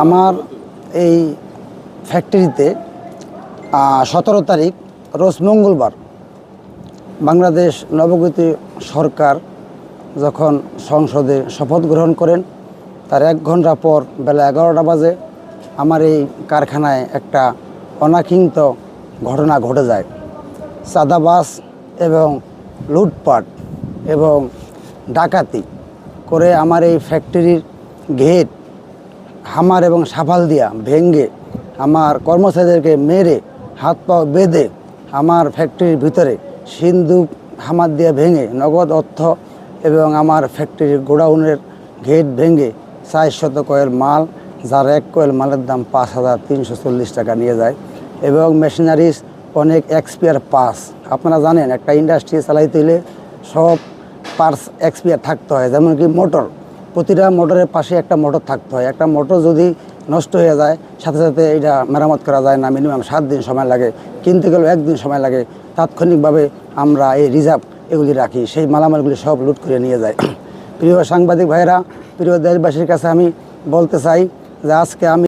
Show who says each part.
Speaker 1: আমার এই ফ্যাক্টরিতে 17 তারিখ রোজ মঙ্গলবার বাংলাদেশ নবগঠিত সরকার যখন সংসদে শপথ গ্রহণ করেন তার 1 ঘন্টা পর বেলা 11টা বাজে আমার এই কারখানায় একটা অনাকাঙ্ক্ষিত ঘটনা ঘটে যায়। চাঁদাবাজ এবং লুটপাট এবং ডাকাতি করে আমার এই ফ্যাক্টরির গেট হামার এবং সাফাল দিয়া ভেঙে আমার কর্মচারীদেরকে মেরে হাত পা বেঁধে আমার ফ্যাক্টরির ভিতরে সিন্দুক হামার দিয়ে ভেঙে নগদ অর্থ এবং আমার ফ্যাক্টরির গোডাউনের গেট ভেঙে 400 কয়েল মাল, যার 1 কয়েল মালের দাম 5,340 টাকা নিয়ে যায় এবং মেশিনারিজ অনেক এক্সপায়ার পাস। আপনারা জানেন একটা ইন্ডাস্ট্রি চালাইতে হলে সব পার্টস এক্সপায়ার থাকতে হয়, যেমন কি মোটর, প্রতিটা মোটরের পাশে একটা মোটর থাকতে হয়। একটা মোটর যদি নষ্ট হয়ে যায় সাথে সাথে এটা মেরামত করা যায় না, মিনিমাম 7 দিন সময় লাগে, কিনতে গেলেও 1 দিন সময় লাগে। তাৎক্ষণিকভাবে আমরা এই রিজার্ভ এগুলি রাখি, সেই মালামালগুলি সব লুট করে নিয়ে যায়। প্রিয় সাংবাদিক ভাইয়েরা, প্রিয় দেশবাসীর কাছে আমি বলতে চাই যে আজকে আমি